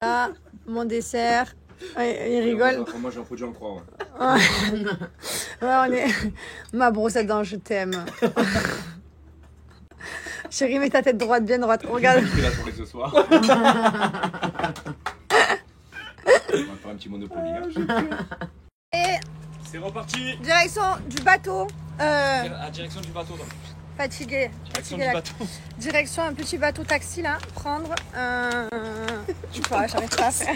Là, mon dessert. Ouais, il rigole. Moi, j'ai un produit en croix. Ouais. Ouais, on est... Ma brosse à dents, je t'aime. Chérie, mets ta tête droite, bien droite. Regarde. Je suis là pour ce soir. On va faire un petit Monopoly. Et C'est reparti. direction du bateau. À direction du bateau. Donc. Fatigué. Direction du bateau. Direction un petit bateau taxi là. Prendre un. Je sais pas, j'arrive pas à faire.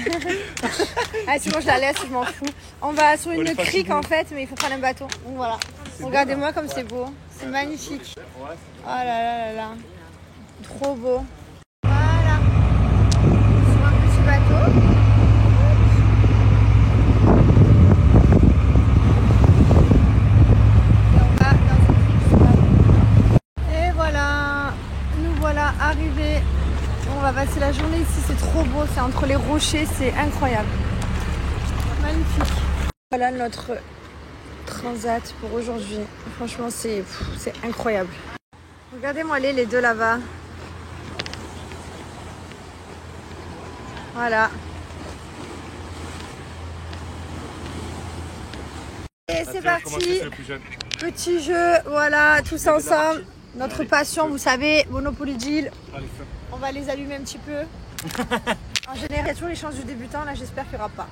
Ah, c'est bon, je la laisse, je m'en fous. On va sur une crique en fait, mais il faut prendre un bateau. Donc voilà. Regardez-moi comme c'est beau. C'est magnifique. Oh là là là là. Trop beau. Voilà. Sur un petit bateau. Et voilà. Nous voilà arrivés. On va passer la journée ici, c'est trop beau, c'est entre les rochers, c'est incroyable. Magnifique. Voilà notre transat pour aujourd'hui. Franchement, c'est incroyable. Regardez-moi les deux là-bas. Voilà. Et c'est parti. Petit jeu, voilà, tous ensemble. Notre passion, vous savez, Monopoly Deal. On va les allumer un petit peu. En général, il y a toujours les chances du débutant. Là, j'espère qu'il n'y aura pas.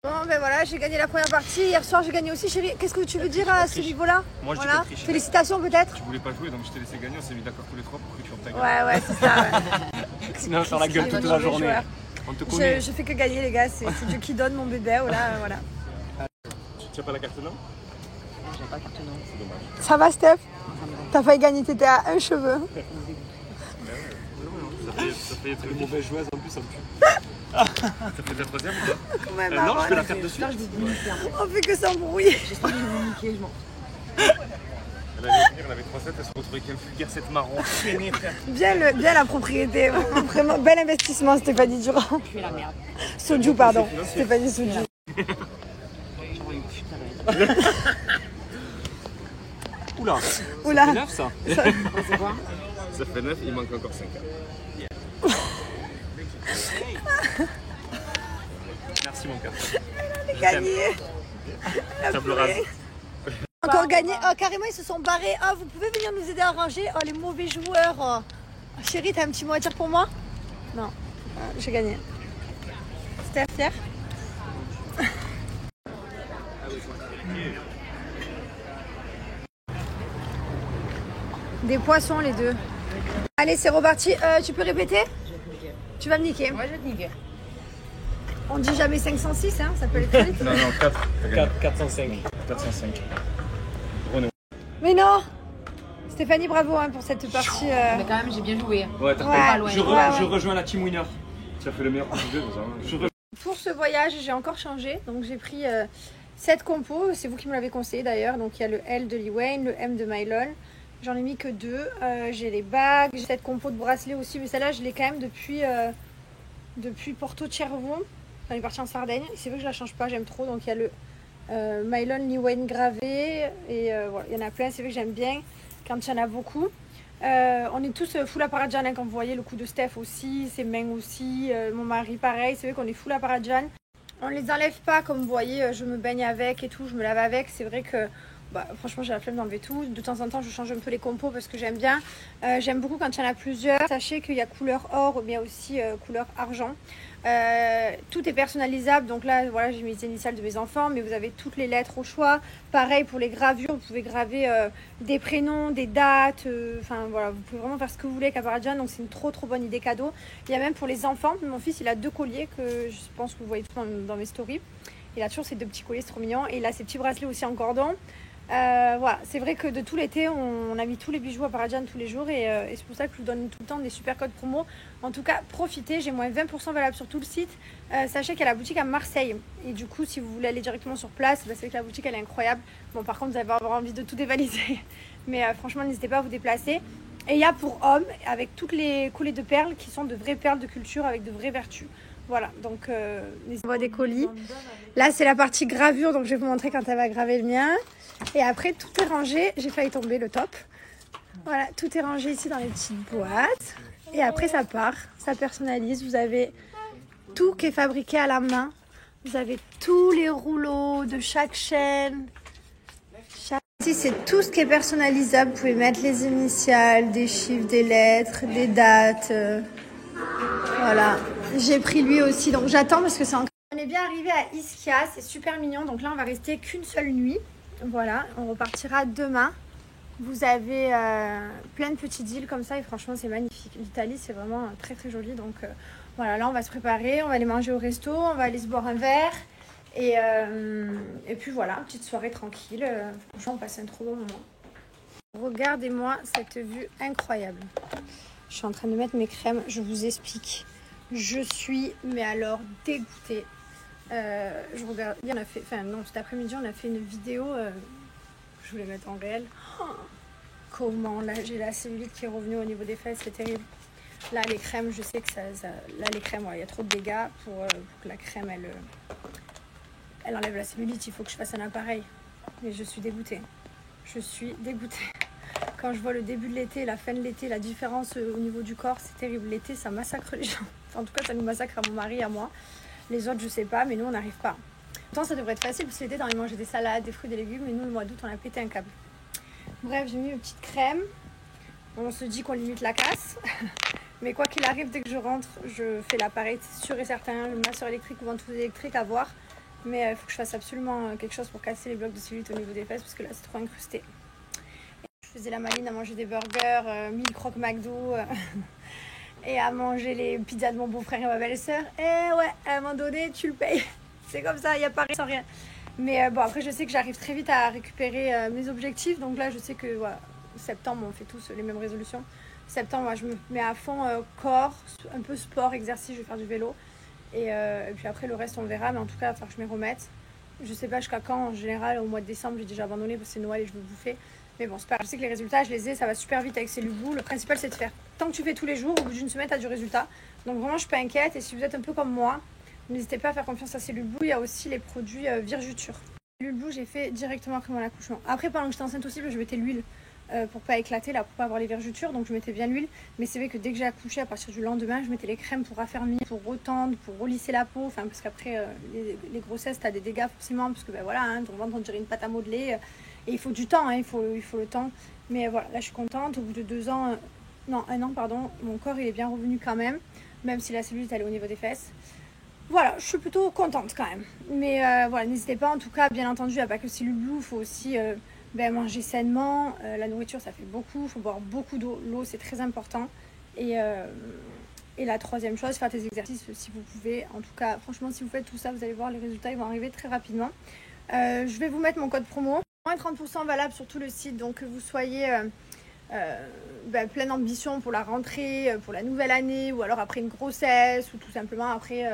Bon, ben voilà, j'ai gagné la première partie. Hier soir, j'ai gagné aussi, chérie. Qu'est-ce que tu veux dire à ce niveau-là? Moi, je dis voilà. que triche. Félicitations, peut-être. Tu voulais pas jouer, donc je t'ai laissé gagner. On s'est mis d'accord tous les trois pour que tu fermes ta gueule. Ouais, c'est ça. Ouais. Sinon, faire la gueule toute la journée. Joueur. On te connaît. Je fais que gagner, les gars. C'est Dieu qui donne mon bébé. Voilà. Tu n'as pas la carte non? J'ai pas carte non. C'est dommage. Ça va, Steph? T'as failli gagner, t'étais à un cheveu. Ça fait être une mauvaise joueuse en plus, ça me tue. Ça fait ta troisième ou pas? Non, je peux la faire dessus. Là, je vais vous niquer. On fait que s'embrouiller. J'espère que je vais vous niquer, je m'en Elle avait 3 sets, elle se retrouvait avec un vulgaire 7 marron. Bien la propriété. Vraiment, bel investissement, Stéphanie Durand. fais la merde. Soju, pardon. Stéphanie Soju. Oula. Oula. Ça fait 9 ça. C'est quoi? Ça fait 9, il manque encore 5. Merci mon cœur. On a gagné. Table rase. Encore gagné. Oh, carrément, ils se sont barrés. Oh, vous pouvez venir nous aider à ranger. Oh, les mauvais joueurs. Oh. Chérie, t'as un petit mot à dire pour moi? Non. J'ai gagné. Steph, fier? Des poissons, les deux. Allez, c'est reparti. Tu peux répéter? Tu vas me niquer. Moi, je vais te niquer. On dit jamais 506, hein, ça peut aller très vite. Non, 4. 405. 405. Renaud. Mais non! Stéphanie, bravo hein, pour cette partie. Mais quand même, j'ai bien joué. Ouais, t'as pas loin. Je rejoins la team winner. Tu as fait le meilleur jeu. Pour ce voyage, j'ai encore changé. Donc j'ai pris 7 compos. C'est vous qui me l'avez conseillé d'ailleurs. Donc il y a le L de Lee Wayne, le M de Mylon. J'en ai mis que 2. J'ai les bagues, j'ai cette compo de bracelets aussi. Mais celle-là, je l'ai quand même depuis Porto Cervo. On est parti en Sardaigne. C'est vrai que je la change pas, j'aime trop. Donc il y a le Mylon Lee Wayne gravé. Et voilà, il y en a plein. C'est vrai que j'aime bien quand il y en a beaucoup. On est tous full Aparajan, hein, comme vous voyez, le coup de Steph aussi, ses mains aussi, mon mari pareil, c'est vrai qu'on est full Aparajan. On les enlève pas, comme vous voyez, je me baigne avec et tout, je me lave avec, c'est vrai que franchement j'ai la flemme d'enlever tout. De temps en temps je change un peu les compos parce que j'aime bien. J'aime beaucoup quand il y en a plusieurs. Sachez qu'il y a couleur or mais aussi couleur argent. Tout est personnalisable, donc là voilà, j'ai mis les initiales de mes enfants, mais vous avez toutes les lettres au choix. Pareil pour les gravures, vous pouvez graver des prénoms, des dates, enfin voilà, vous pouvez vraiment faire ce que vous voulez avec Aparajan, donc c'est une trop bonne idée cadeau. Il y a même pour les enfants, mon fils il a 2 colliers que je pense que vous voyez tout dans mes stories. Il a toujours ces 2 petits colliers, c'est trop mignon, et il a ses petits bracelets aussi en cordon. Voilà, c'est vrai que de tout l'été on a mis tous les bijoux à Aparajan tous les jours et c'est pour ça que je vous donne tout le temps des super codes promo. En tout cas profitez, j'ai moins 20% valable sur tout le site. Sachez qu'il y a la boutique à Marseille et du coup si vous voulez aller directement sur place, c'est vrai que la boutique elle est incroyable. Bon par contre vous allez avoir envie de tout dévaliser mais franchement n'hésitez pas à vous déplacer. Et il y a pour hommes avec toutes les coulées de perles qui sont de vraies perles de culture avec de vraies vertus. Voilà, donc on voit des colis. Là c'est la partie gravure, donc je vais vous montrer quand elle va graver le mien. Et après tout est rangé, j'ai failli tomber le top. Voilà, tout est rangé ici dans les petites boîtes. Et après ça part, ça personnalise. Vous avez tout qui est fabriqué à la main. Vous avez tous les rouleaux de chaque chaîne. Ici, c'est tout ce qui est personnalisable. Vous pouvez mettre les initiales, des chiffres, des lettres, des dates. Voilà. J'ai pris lui aussi. Donc, j'attends parce que c'est encore... On est bien arrivé à Ischia. C'est super mignon. Donc là, on va rester qu'une seule nuit. Voilà. On repartira demain. Vous avez plein de petites îles comme ça. Et franchement, c'est magnifique. L'Italie, c'est vraiment très, très joli. Donc, voilà. Là, on va se préparer. On va aller manger au resto. On va aller se boire un verre. Et puis voilà, petite soirée tranquille. Franchement, on passe un trop bon moment. Regardez-moi cette vue incroyable. Je suis en train de mettre mes crèmes. Je vous explique. Je suis, mais alors, dégoûtée. Je regarde. On a fait, enfin non, cet après-midi, on a fait une vidéo. Je voulais mettre en réel. Oh, comment là, j'ai la cellulite qui est revenue au niveau des fesses. C'est terrible. Là, les crèmes, je sais que ça là, les crèmes, il y a trop de dégâts pour que la crème, elle enlève la cellulite. Il faut que je fasse un appareil. Mais je suis dégoûtée. Je suis dégoûtée. Quand je vois le début de l'été, la fin de l'été, la différence au niveau du corps, c'est terrible. L'été, ça massacre les gens. Enfin, en tout cas, ça nous massacre à mon mari et à moi. Les autres, je sais pas, mais nous, on n'arrive pas. Pourtant, ça devrait être facile parce que l'été, on a mangé des salades, des fruits, des légumes. Mais nous, le mois d'août, on a pété un câble. Bref, j'ai mis une petite crème. On se dit qu'on limite la casse. Mais quoi qu'il arrive, dès que je rentre, je fais l'appareil, c'est sûr et certain. Le masseur électrique ou ventouse électrique, à voir. Mais il faut que je fasse absolument quelque chose pour casser les blocs de cellulite au niveau des fesses parce que là, c'est trop incrusté. Je faisais la maline à manger des burgers, 1000 croque McDo et à manger les pizzas de mon beau-frère et ma belle-sœur. Et ouais, à un moment donné, tu le payes. C'est comme ça, il n'y a pas rien sans rien. Mais bon, après, je sais que j'arrive très vite à récupérer mes objectifs. Donc là, je sais que voilà, septembre, on fait tous les mêmes résolutions. Septembre, moi, je me mets à fond corps, un peu sport, exercice, je vais faire du vélo. Et puis après, le reste, on verra. Mais en tout cas, il va falloir que je m'y remette. Je sais pas jusqu'à quand. En général, au mois de décembre, j'ai déjà abandonné parce que c'est Noël et je veux bouffer. Mais bon, c'est pas grave. Je sais que les résultats, je les ai. Ça va super vite avec ces Lubou. Le principal, c'est de faire. Tant que tu fais tous les jours, au bout d'une semaine, tu as du résultat. Donc vraiment, je suis pas inquiète. Et si vous êtes un peu comme moi, n'hésitez pas à faire confiance à ces Lubou. Il y a aussi les produits Virjuture. Lubou, j'ai fait directement après mon accouchement. Après, pendant que j'étais enceinte aussi, je mettais l'huile. Pour pas éclater, là, pour pas avoir les vergetures, donc je mettais bien l'huile. Mais c'est vrai que dès que j'ai accouché, à partir du lendemain, je mettais les crèmes pour raffermir, pour retendre, pour relisser la peau. Enfin, parce qu'après les grossesses, t'as des dégâts forcément, parce que ben voilà, hein, ton ventre on dirait une pâte à modeler. Et il faut du temps, hein, il faut le temps. Mais voilà, là je suis contente. Au bout de 2 ans, non, 1 an, pardon, mon corps il est bien revenu quand même si la cellulite elle est au niveau des fesses. Voilà, je suis plutôt contente quand même. Mais voilà, n'hésitez pas, en tout cas, bien entendu, il n'y a pas que si le blue, il faut aussi manger sainement. La nourriture, ça fait beaucoup. Il faut boire beaucoup d'eau. L'eau, c'est très important. Et la troisième chose, faire des exercices si vous pouvez. En tout cas, franchement, si vous faites tout ça, vous allez voir, les résultats, ils vont arriver très rapidement. Je vais vous mettre mon code promo. Moins 30% valable sur tout le site. Donc, que vous soyez pleine d'ambition pour la rentrée, pour la nouvelle année, ou alors après une grossesse, ou tout simplement après...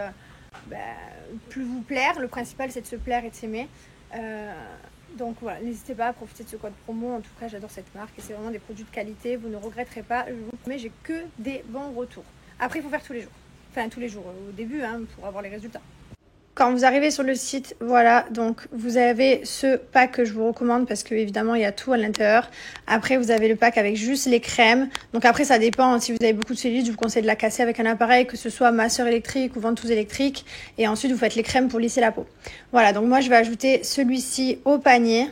plus vous plaire. Le principal, c'est de se plaire et de s'aimer. Donc voilà, n'hésitez pas à profiter de ce code promo. En tout cas, j'adore cette marque et c'est vraiment des produits de qualité. Vous ne regretterez pas. Je vous promets, j'ai que des bons retours. Après, il faut faire tous les jours. Enfin, tous les jours au début, hein, pour avoir les résultats. Quand vous arrivez sur le site, voilà, donc vous avez ce pack que je vous recommande parce que évidemment il y a tout à l'intérieur. Après vous avez le pack avec juste les crèmes. Donc après ça dépend, si vous avez beaucoup de cellulite, je vous conseille de la casser avec un appareil, que ce soit masseur électrique ou ventouse électrique. Et ensuite vous faites les crèmes pour lisser la peau. Voilà, donc moi je vais ajouter celui-ci au panier.